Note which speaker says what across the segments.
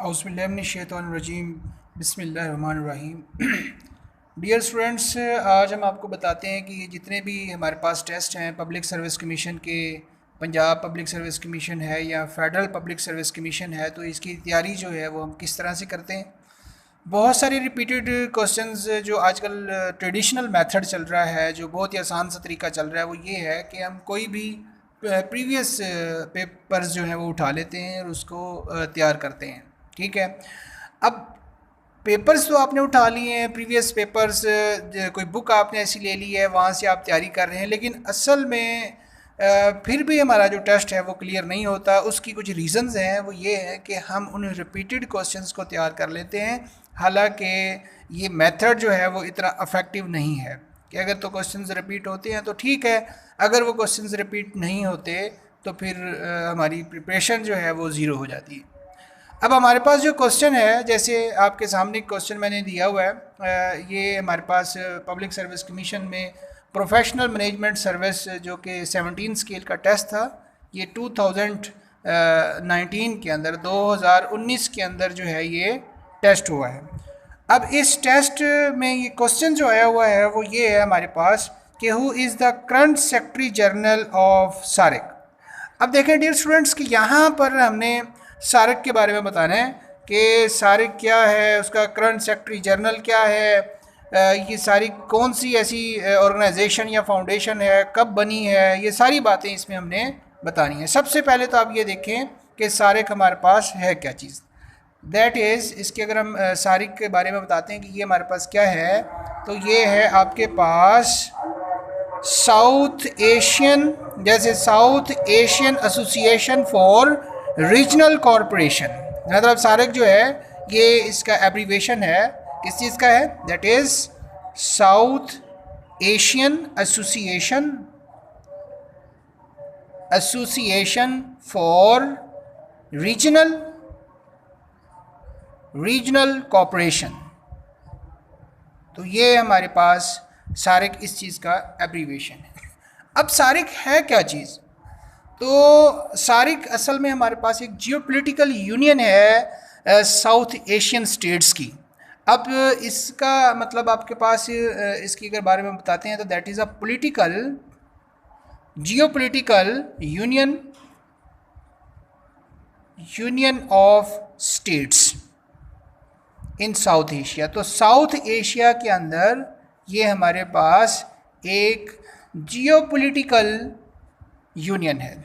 Speaker 1: औज़ुबिल्लाहिमिनश्शैतानिर्रजीम बिस्मिल्लाहिर्रहमानिर्रहीम। Dear students, आज हम आपको बताते हैं कि जितने भी हमारे पास टेस्ट हैं पब्लिक सर्विस कमीशन के, पंजाब पब्लिक सर्विस कमीशन है या फेडरल पब्लिक सर्विस कमीशन है, तो इसकी तैयारी जो है वो हम किस तरह से करते हैं। बहुत सारे रिपीटेड क्वेश्चंस जो आजकल ट्रेडिशनल मेथड चल रहा है, जो बहुत ही आसान सा तरीका चल रहा है, वो ये है कि हम कोई भी प्रीवियस पेपर्स जो हैं वो उठा लेते हैं और उसको तैयार करते हैं। ठीक है, अब पेपर्स तो आपने उठा लिए हैं, प्रीवियस पेपर्स, कोई बुक आपने ऐसी ले ली है, वहाँ से आप तैयारी कर रहे हैं, लेकिन असल में फिर भी हमारा जो टेस्ट है वो क्लियर नहीं होता। उसकी कुछ रीज़न्स हैं, वो ये है कि हम उन रिपीटेड क्वेश्चंस को तैयार कर लेते हैं, हालांकि ये मेथड जो है वो इतना अफेक्टिव नहीं है कि अगर तो क्वेश्चंस रिपीट होते हैं तो ठीक है, अगर वो क्वेश्चंस रिपीट नहीं होते तो फिर हमारी प्रिपरेशन जो है वो ज़ीरो हो जाती है। अब हमारे पास जो क्वेश्चन है, जैसे आपके सामने क्वेश्चन मैंने दिया हुआ है, ये हमारे पास पब्लिक सर्विस कमीशन में प्रोफेशनल मैनेजमेंट सर्विस जो कि 17 स्केल का टेस्ट था, ये 2019 के अंदर 2019 के अंदर जो है ये टेस्ट हुआ है। अब इस टेस्ट में ये क्वेश्चन जो आया हुआ है वो ये है हमारे पास कि who is the current secretary general of SAARC. अब देखें डियर स्टूडेंट्स कि यहाँ पर हमने सारिक के बारे में बताना है कि सारिक क्या है, उसका करंट सेक्रेटरी जनरल क्या है, ये सारिक कौन सी ऐसी ऑर्गेनाइजेशन या फाउंडेशन है, कब बनी है, ये सारी बातें इसमें हमने बतानी है। सबसे पहले तो आप ये देखें कि सारिक हमारे पास है क्या चीज़, दैट इज़ इसके अगर हम सारिक के बारे में बताते हैं कि ये हमारे पास क्या है, तो ये है आपके पास साउथ एशियन, जैसे south Asian association for regional corporation, मतलब सारिक जो है ये इसका एब्रीवेशन है किस चीज़ का है, that is south Asian association for regional corporation. तो ये हमारे पास सारिक इस चीज़ का एब्रीवेशन है। अब सारिक है क्या चीज़, तो सारिक असल में हमारे पास एक जियोपॉलिटिकल यूनियन है साउथ एशियन स्टेट्स की। अब इसका मतलब आपके पास इसकी अगर बारे में बताते हैं तो that is a geopolitical union of states in south Asia. तो साउथ एशिया के अंदर ये हमारे पास एक जियोपॉलिटिकल यूनियन है।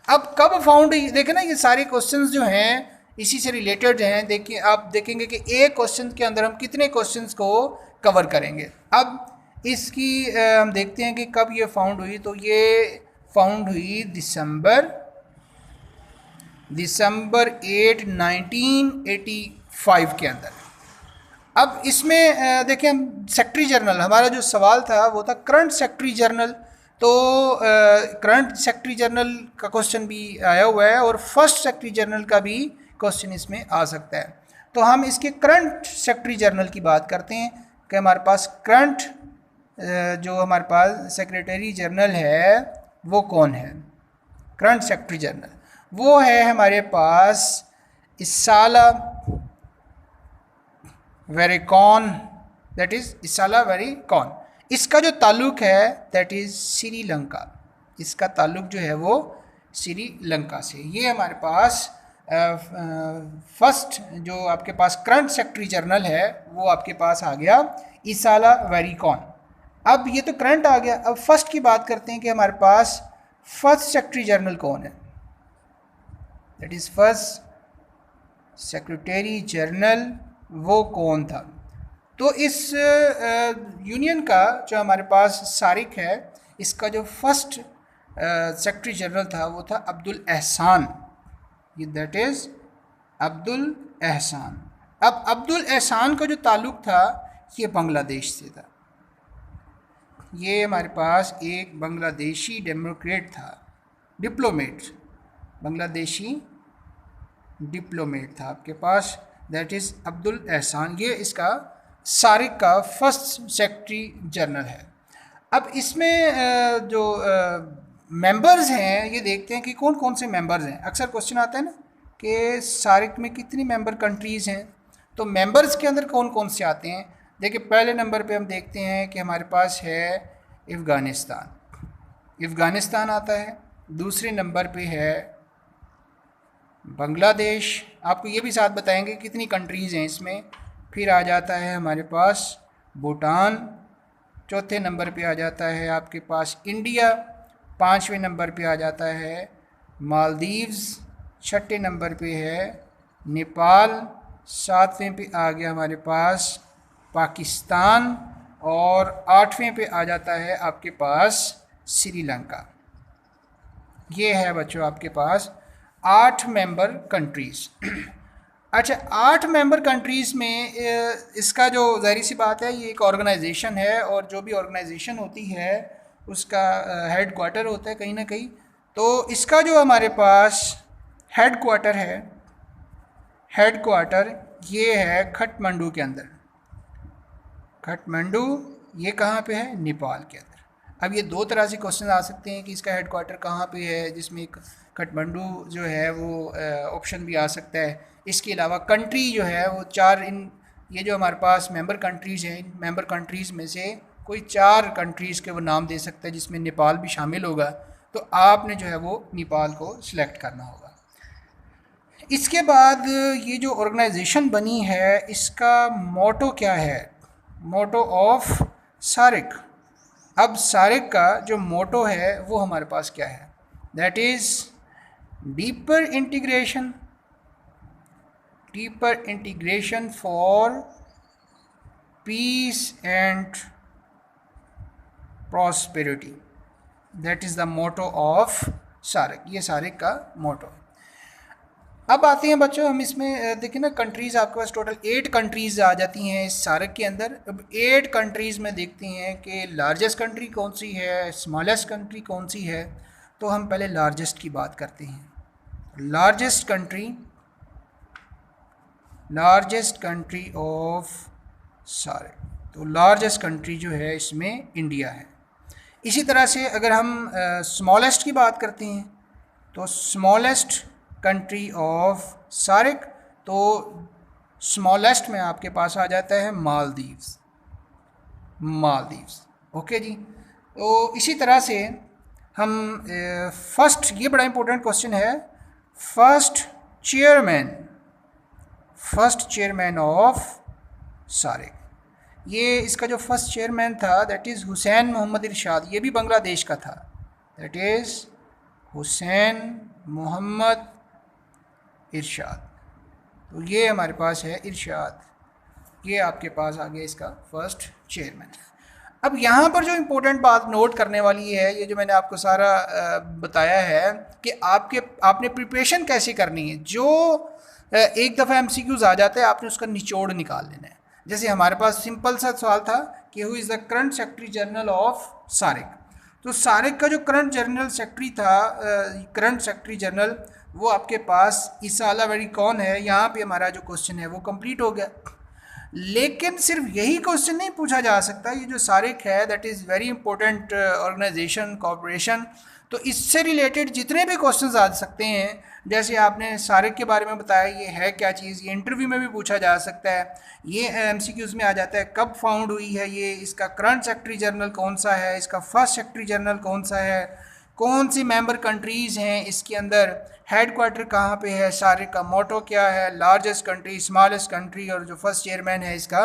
Speaker 1: अब कब फाउंड, देखें ना ये सारे क्वेश्चंस जो हैं इसी से रिलेटेड हैं। देखिए आप देखेंगे कि एक क्वेश्चन के अंदर हम कितने क्वेश्चंस को कवर करेंगे। अब इसकी हम देखते हैं कि कब ये फाउंड हुई, तो ये फाउंड हुई दिसंबर 8 1985 के अंदर। अब इसमें देखिए हम सेक्रेटरी जनरल, हमारा जो सवाल था वो था करंट सेक्रेटरी जनरल, तो करंट सेक्रेटरी जनरल का क्वेश्चन भी आया हुआ है और फर्स्ट सेक्रेटरी जनरल का भी क्वेश्चन इसमें आ सकता है। तो हम इसके करंट सेक्रेटरी जनरल की बात करते हैं कि हमारे पास करंट जो हमारे पास सेक्रेटरी जनरल है वो कौन है। करंट सेक्रेटरी जनरल वो है हमारे पास इसाला वेरिकॉन, दैट इज़ इसाला वेरिकॉन। इसका जो ताल्लुक़ है दैट इज़ श्रीलंका, इसका ताल्लुक़ जो है वो श्रीलंका से। ये हमारे पास फर्स्ट जो आपके पास करंट सेक्रेटरी जनरल है वो आपके पास आ गया इसाला वेरिकॉन। अब ये तो करंट आ गया, अब फर्स्ट की बात करते हैं कि हमारे पास फर्स्ट सेक्रेटरी जनरल कौन है, that is first secretary general वो कौन था। तो इस यूनियन का जो हमारे पास सारिक है, इसका जो फर्स्ट सेक्रेटरी जनरल था वो था अब्दुल एहसान, ये दैट इज़ अब्दुल एहसान। अब अब्दुल एहसान का जो ताल्लुक़ था ये बांग्लादेश से था। ये हमारे पास एक बांग्लादेशी डेमोक्रेट था, डिप्लोमेट, बांग्लादेशी डिप्लोमेट था आपके पास, दैट इज़ अब्दुल एहसान। ये इसका सारिक का फर्स्ट सेक्रेटरी जनरल है। अब इसमें जो मेंबर्स हैं ये देखते हैं कि कौन कौन से मेंबर्स हैं। अक्सर क्वेश्चन आता है ना कि सारिक में कितनी मेंबर कंट्रीज़ हैं। तो मेंबर्स के अंदर कौन कौन से आते हैं। देखिए पहले नंबर पे हम देखते हैं कि हमारे पास है अफ़गानिस्तान आता है। दूसरे नंबर पे है बांग्लादेश, आपको ये भी साथ बताएंगे कितनी कंट्रीज़ हैं इसमें। फिर आ जाता है हमारे पास भूटान, चौथे नंबर पे आ जाता है आपके पास इंडिया, पाँचवें नंबर पे आ जाता है मालदीव्स, छठे नंबर पे है नेपाल, सातवें पे आ गया हमारे पास पाकिस्तान और आठवें पे आ जाता है आपके पास श्रीलंका। ये है बच्चों आपके पास 8 मेंबर कंट्रीज़। अच्छा 8 मेंबर कंट्रीज़ में इसका जो ज़ाहिर सी बात है ये एक ऑर्गेनाइजेशन है और जो भी ऑर्गेनाइजेशन होती है उसका हेड क्वार्टर होता है कहीं ना कहीं। तो इसका जो हमारे पास हेड क्वार्टर है, हेड क्वार्टर ये है काठमांडू के अंदर। काठमांडू ये कहाँ पे है, नेपाल के अंदर। अब ये दो तरह से क्वेश्चन आ सकते हैं कि इसका हेड क्वार्टर कहाँ पे है, जिसमें काठमांडू जो है वो ऑप्शन भी आ सकता है। इसके अलावा कंट्री जो है वो 4 ये जो हमारे पास मेंबर कंट्रीज़ हैं, इन मेंबर कंट्रीज़ में से कोई 4 कंट्रीज़ के वो नाम दे सकता है जिसमें नेपाल भी शामिल होगा। तो आपने जो है वो नेपाल को सिलेक्ट करना होगा। इसके बाद ये जो ऑर्गेनाइजेशन बनी है इसका मोटो क्या है, मोटो ऑफ सारिक। अब सारिक का जो मोटो है वो हमारे पास क्या है, that is deeper integration for peace and prosperity, that is the motto of SAARC. ये सारिक का मोटो है। अब आते हैं बच्चों हम इसमें देखिए ना, कंट्रीज़ आपके पास टोटल 8 कंट्रीज़ आ जाती हैं इस सार्क के अंदर। अब 8 कंट्रीज़ में देखते हैं कि लार्जेस्ट कंट्री कौन सी है, स्मॉलेस्ट कंट्री कौन सी है। तो हम पहले लार्जेस्ट की बात करते हैं। लार्जेस्ट कंट्री ऑफ सार्क, तो लार्जेस्ट कंट्री जो है इसमें इंडिया है। इसी तरह से अगर हम स्मॉलेस्ट की बात करते हैं तो स्मॉलेस्ट कंट्री ऑफ सारिक, तो स्मॉलेस्ट में आपके पास आ जाता है मालदीव्स। ओके जी। तो इसी तरह से हम फर्स्ट, ये बड़ा इंपॉर्टेंट क्वेश्चन है, फर्स्ट चेयरमैन ऑफ सारिक। ये इसका जो फर्स्ट चेयरमैन था दैट इज़ हुसैन मोहम्मद इरशाद, ये भी बांग्लादेश का था। दैट इज़ हुसैन मोहम्मद इरशाद। तो ये हमारे पास है इरशाद, ये आपके पास आ गया इसका फर्स्ट चेयरमैन। अब यहाँ पर जो इम्पोर्टेंट बात नोट करने वाली है, ये जो मैंने आपको सारा बताया है कि आपने प्रिपरेशन कैसे करनी है। जो एक दफ़ा MCQs आ जाता है आपने उसका निचोड़ निकाल लेना है। जैसे हमारे पास सिंपल सा सवाल था कि who is the current secretary general of SAARC. तो सारिक का जो करंट जनरल सेक्रेटरी था, करंट सेक्रेटरी जनरल, वो आपके पास ईसा अलावेरी कौन है। यहाँ पे हमारा जो क्वेश्चन है वो कंप्लीट हो गया। लेकिन सिर्फ यही क्वेश्चन नहीं पूछा जा सकता। ये जो सारिक है that is very important organisation, corporation. तो इससे रिलेटेड जितने भी क्वेश्चंस आ सकते हैं, जैसे आपने सारिक के बारे में बताया ये है क्या चीज़, ये इंटरव्यू में भी पूछा जा सकता है। ये MCQs में आ जाता है कब फाउंड हुई है ये, इसका करंट सेक्रेटरी जनरल कौन सा है, इसका फर्स्ट सेक्रेटरी जनरल कौन सा है, कौन सी मेंबर कंट्रीज़ हैं इसके अंदर, हेड क्वार्टर कहाँ पे है, सारिक का मोटो क्या है, लार्जेस्ट कंट्री, स्मॉलेस्ट कंट्री, और जो फर्स्ट चेयरमैन है इसका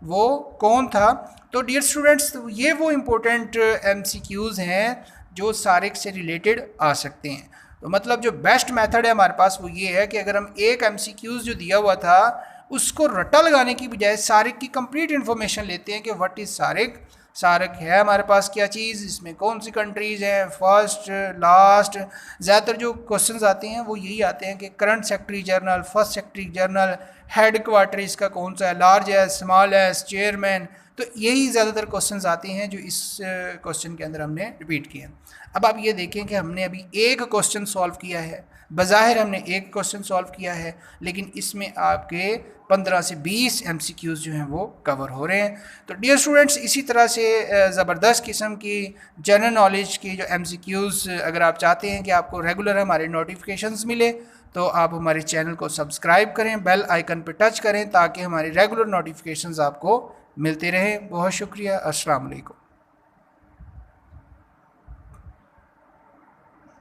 Speaker 1: वो कौन था। तो डियर स्टूडेंट्स, ये वो इम्पोर्टेंट MCQs हैं जो सारिक से रिलेटेड आ सकते हैं। तो मतलब जो बेस्ट मेथड है हमारे पास वो ये है कि अगर हम एक MCQs जो दिया हुआ था उसको रट्टा लगाने की बजाय सारिक की कंप्लीट इन्फॉर्मेशन लेते हैं कि व्हाट इज़ सारिक, सारिक है हमारे पास क्या चीज़, इसमें कौन सी कंट्रीज़ हैं, फर्स्ट, लास्ट। ज़्यादातर जो क्वेश्चंस आते हैं वो यही आते हैं कि current secretary general, first secretary general, head quarter इसका कौन सा है, लार्ज है, स्मॉल है, चेयरमैन। तो यही ज़्यादातर क्वेश्चंस आते हैं जो इस क्वेश्चन के अंदर हमने रिपीट किए। अब आप ये देखें कि हमने अभी एक क्वेश्चन सॉल्व किया है, बज़ाहिर हमने एक क्वेश्चन सॉल्व किया है, लेकिन इसमें आपके 15 से 20 MCQs जो हैं वो कवर हो रहे हैं। तो डियर स्टूडेंट्स, इसी तरह से ज़बरदस्त किस्म की जनरल नॉलेज की जो MCQs अगर आप चाहते हैं कि आपको रेगुलर हमारे नोटिफिकेशंस मिले, तो आप हमारे चैनल को सब्सक्राइब करें, बेल आइकन पर टच करें ताकि हमारी रेगुलर नोटिफिकेशंस आपको मिलते रहें। बहुत शुक्रिया। अस्सलाम वालेकुम।